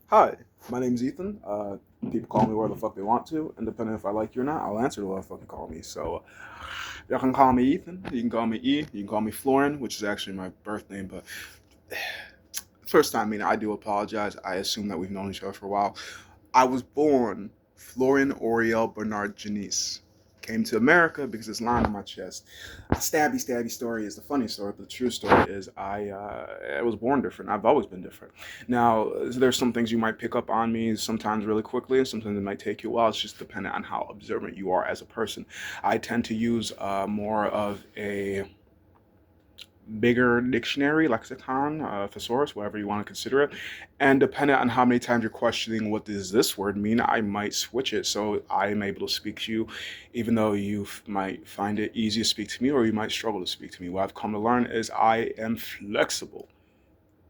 Hi, my name's Ethan. People call me where the fuck they want to, and depending if I like you or not, I'll answer to what the fuck you call me. So, y'all can call me Ethan. You can call me E. You can call me Florin, which is actually my birth name. But first time meeting, I do apologize. I assume that we've known each other for a while. I was born Florin Oriel Bernard Janice. Came to America because it's lying on my chest. A stabby story is the funny story, but the true story is I was born different. I've always been different. Now, there's some things you might pick up on me sometimes really quickly, and sometimes it might take you a while. It's just dependent on how observant you are as a person. I tend to use more of a bigger dictionary, lexicon, thesaurus, whatever you want to consider it. And depending on how many times you're questioning what does this word mean, I might switch it so I am able to speak to you, even though you might find it easy to speak to me or you might struggle to speak to me. What I've come to learn is I am flexible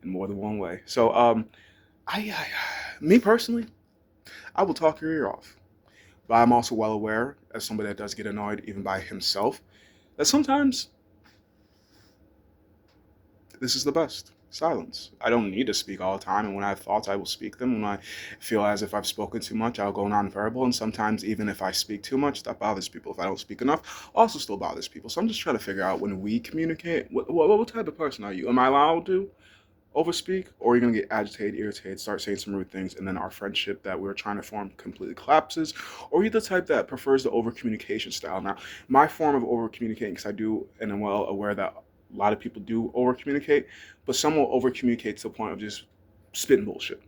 in more than one way. So, me personally, I will talk your ear off. But I'm also well aware, as somebody that does get annoyed even by himself, that sometimes this is the best. Silence. I don't need to speak all the time, and when I have thoughts, I will speak them. When I feel as if I've spoken too much, I'll go nonverbal, and sometimes even if I speak too much, that bothers people. If I don't speak enough, also still bothers people. So I'm just trying to figure out when we communicate, what type of person are you? Am I allowed to overspeak, or are you going to get agitated, irritated, start saying some rude things, and then our friendship that we are trying to form completely collapses? Or are you the type that prefers the over communication style? Now, my form of over communicating, because I do, and I'm well aware that a lot of people do over communicate, but some will over communicate to the point of just spitting bullshit.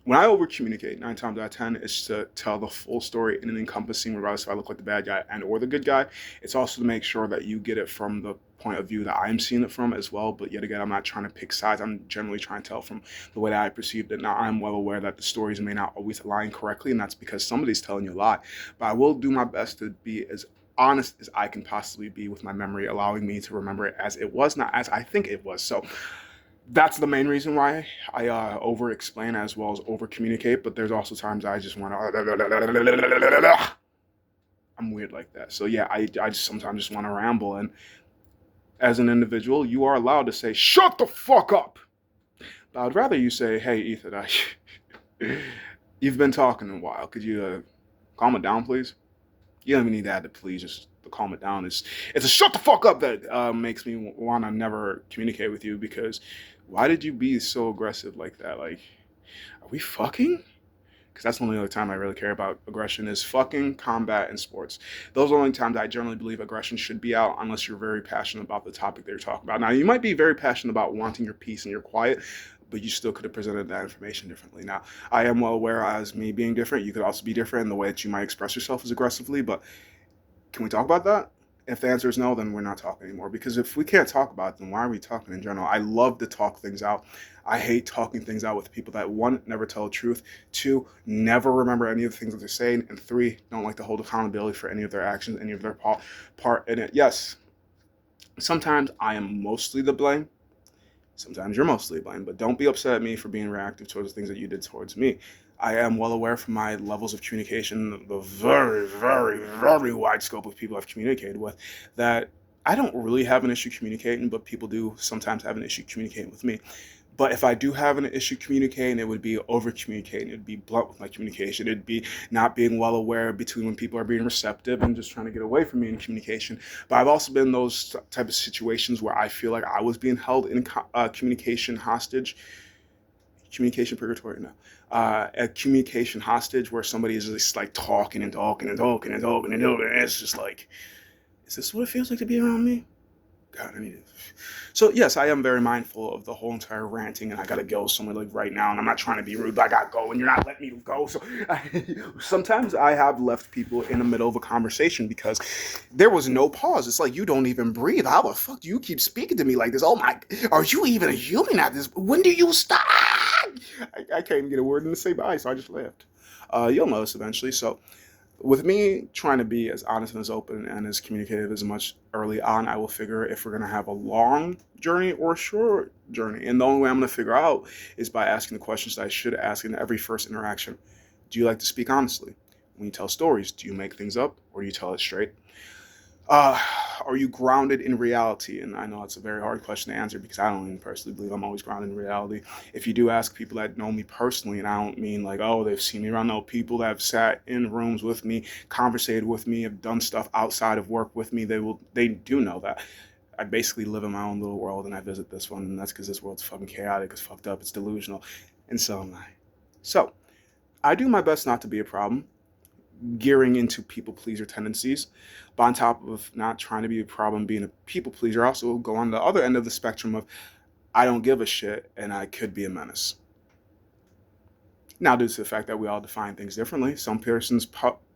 When I over communicate, 9 times out of 10, it's to tell the full story in an encompassing, regardless if I look like the bad guy and or the good guy. It's also to make sure that you get it from the point of view that I'm seeing it from as well. But yet again, I'm not trying to pick sides. I'm generally trying to tell from the way that I perceived it. Now, I'm well aware that the stories may not always align correctly, and that's because somebody's telling you a lie. But I will do my best to be as honest as I can possibly be with my memory, allowing me to remember it as it was, not as I think it was. So that's the main reason why I over explain as well as over communicate. But there's also times I just want to. I'm weird like that. So yeah, I just sometimes just want to ramble. And as an individual, you are allowed to say, "Shut the fuck up." But I'd rather you say, "Hey, Ethan, you've been talking a while. Could you calm it down, please?" You don't even need to add the please. Just to calm it down. It's a shut the fuck up that makes me want to never communicate with you because why did you be so aggressive like that? Like, are we fucking? Because that's the only other time I really care about aggression is fucking combat and sports. Those are the only times I generally believe aggression should be out unless you're very passionate about the topic that you're talking about. Now, you might be very passionate about wanting your peace and your quiet, but you still could have presented that information differently. Now, I am well aware as me being different, you could also be different in the way that you might express yourself as aggressively, but can we talk about that? If the answer is no, then we're not talking anymore. Because if we can't talk about it, then why are we talking in general? I love to talk things out. I hate talking things out with people that one, never tell the truth, two, never remember any of the things that they're saying, and three, don't like to hold accountability for any of their actions, any of their part in it. Yes, sometimes I am mostly the blame. Sometimes you're mostly blind, but don't be upset at me for being reactive towards the things that you did towards me. I am well aware from my levels of communication, the very wide scope of people I've communicated with, that I don't really have an issue communicating, but people do sometimes have an issue communicating with me. But if I do have an issue communicating, it would be over communicating. It'd be blunt with my communication. It'd be not being well aware between when people are being receptive and just trying to get away from me in communication. But I've also been in those type of situations where I feel like I was being held in communication hostage, communication purgatory. No, a communication hostage where somebody is just like talking and talking and talking and talking and talking. And it's just like, is this what it feels like to be around me? God, I need it. So yes, I am very mindful of the whole entire ranting, and I gotta go somewhere like right now, and I'm not trying to be rude, but I gotta go, and you're not letting me go. So sometimes I have left people in the middle of a conversation because there was no pause. It's like you don't even breathe. How the fuck do you keep speaking to me like this? Oh my, are you even a human at this? When do you stop? I can't even get a word in to say bye, so I just left. You'll notice eventually. So with me trying to be as honest and as open and as communicative as much early on, I will figure if we're going to have a long journey or a short journey. And the only way I'm going to figure out is by asking the questions that I should ask in every first interaction. Do you like to speak honestly? When you tell stories, do you make things up or do you tell it straight? Uh, are you grounded in reality? And I know it's a very hard question to answer because I don't even personally believe I'm always grounded in reality. If you do ask people that know me personally, and I don't mean like, oh, they've seen me around, no, people that have sat in rooms with me, conversated with me, have done stuff outside of work with me, they do know that I basically live in my own little world and I visit this one, and that's because this world's fucking chaotic, it's fucked up, it's delusional, and so am I. So I do my best not to be a problem, gearing into people pleaser tendencies. But on top of not trying to be a problem, being a people pleaser, I also go on the other end of the spectrum of I don't give a shit and I could be a menace. Now, due to the fact that we all define things differently, some person's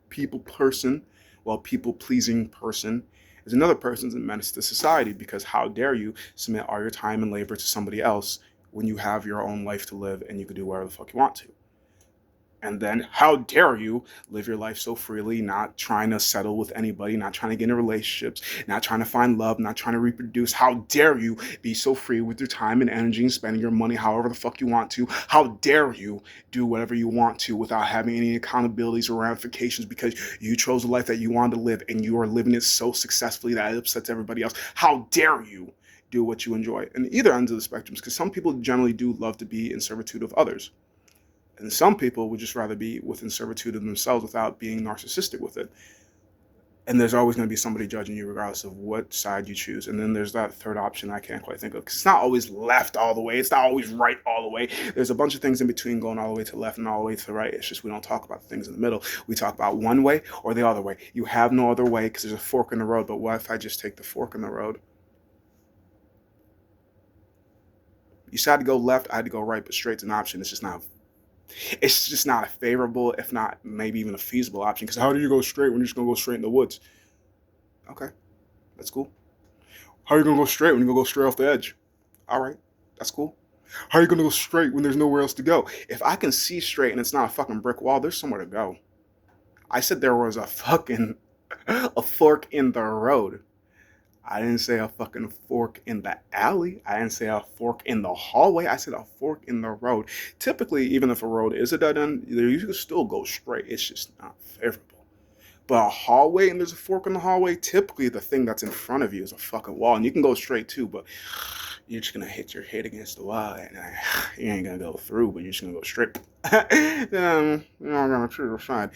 people person, well, people pleasing person is another person's a menace to society because how dare you submit all your time and labor to somebody else when you have your own life to live and you can do whatever the fuck you want to. And then, how dare you live your life so freely, not trying to settle with anybody, not trying to get into relationships, not trying to find love, not trying to reproduce. How dare you be so free with your time and energy and spending your money however the fuck you want to? How dare you do whatever you want to without having any accountabilities or ramifications because you chose the life that you wanted to live and you are living it so successfully that it upsets everybody else? How dare you do what you enjoy? And either ends of the spectrums, because some people generally do love to be in servitude of others. And some people would just rather be within servitude of themselves without being narcissistic with it. And there's always going to be somebody judging you regardless of what side you choose. And then there's that third option I can't quite think of because it's not always left all the way. It's not always right all the way. There's a bunch of things in between going all the way to the left and all the way to the right. It's just we don't talk about the things in the middle. We talk about one way or the other way. You have no other way because there's a fork in the road. But what if I just take the fork in the road? You said to go left, I had to go right, but straight's an option. It's just not a favorable, if not maybe even a feasible option. Because how do you go straight when you're just gonna go straight in the woods? Okay, that's cool. How are you gonna go straight when you're gonna go straight off the edge? All right, that's cool. How are you gonna go straight when there's nowhere else to go? If I can see straight and it's not a fucking brick wall, there's somewhere to go. I said there was a fucking a fork in the road. I didn't say a fucking fork in the alley. I didn't say a fork in the hallway. I said a fork in the road. Typically, even if a road is a dead end, you can still go straight. It's just not favorable. But a hallway and there's a fork in the hallway, typically the thing that's in front of you is a fucking wall. And you can go straight too, but you're just going to hit your head against the wall. And you ain't going to go through, but you're just going to go straight. Then you're not going to choose a side.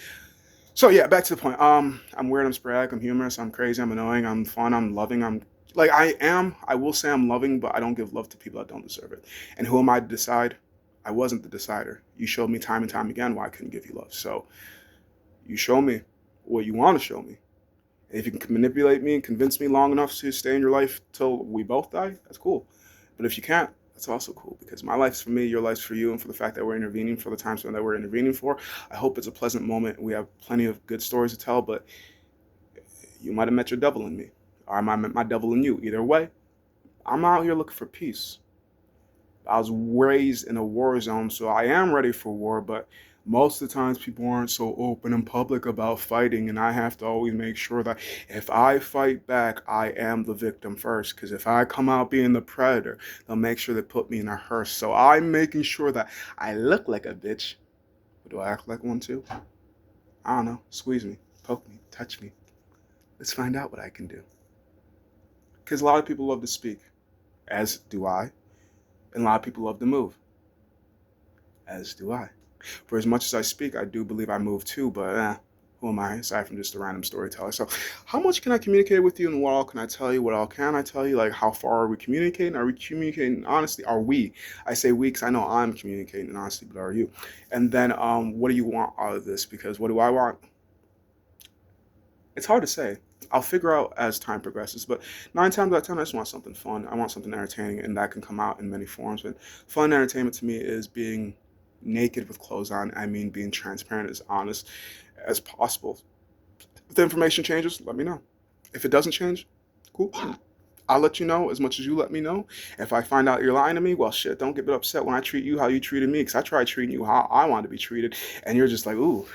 So yeah, back to the point. I'm weird, I'm sporadic, I'm humorous, I'm crazy, I'm annoying, I'm fun, I'm loving, I will say I'm loving, but I don't give love to people that don't deserve it. And who am I to decide? I wasn't the decider. You showed me time and time again why I couldn't give you love. So you show me what you want to show me. And if you can manipulate me and convince me long enough to stay in your life till we both die, that's cool. But if you can't, that's also cool because my life's for me, your life's for you, and for the fact that we're intervening for the time that we're intervening for, I hope it's a pleasant moment. We have plenty of good stories to tell, but you might have met your devil in me, or I might have met my devil in you. Either way, I'm out here looking for peace. I was raised in a war zone, so I am ready for war, but most of the times people aren't so open and public about fighting, and I have to always make sure that if I fight back, I am the victim first, because if I come out being the predator, they'll make sure they put me in a hearse. So I'm making sure that I look like a bitch. But do I act like one too? I don't know. Squeeze me, poke me, touch me. Let's find out what I can do. Because a lot of people love to speak, as do I, and a lot of people love to move, as do I. For as much as I speak, I do believe I move too, but who am I aside from just a random storyteller? So how much can I communicate with you and what all can I tell you? What all can I tell you? Like how far are we communicating? Are we communicating honestly? Are we? I say we because I know I'm communicating honestly, but are you? And then what do you want out of this? Because what do I want? It's hard to say. I'll figure out as time progresses, but 9 times out of 10, I just want something fun. I want something entertaining, and that can come out in many forms. But fun entertainment to me is being naked with clothes on. I mean, being transparent, as honest as possible. If the information changes, let me know. If it doesn't change, cool. I'll let you know as much as you let me know. If I find out you're lying to me, well, shit, don't get upset when I treat you how you treated me, because I tried treating you how I want to be treated, and you're just like, ooh,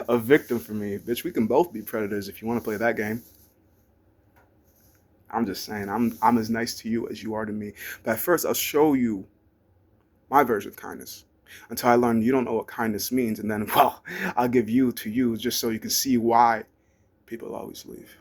a victim for me. Bitch, we can both be predators if you want to play that game. I'm just saying, I'm as nice to you as you are to me. But at first, I'll show you my version of kindness until I learn you don't know what kindness means. And then, well, I'll give you to you just so you can see why people always leave.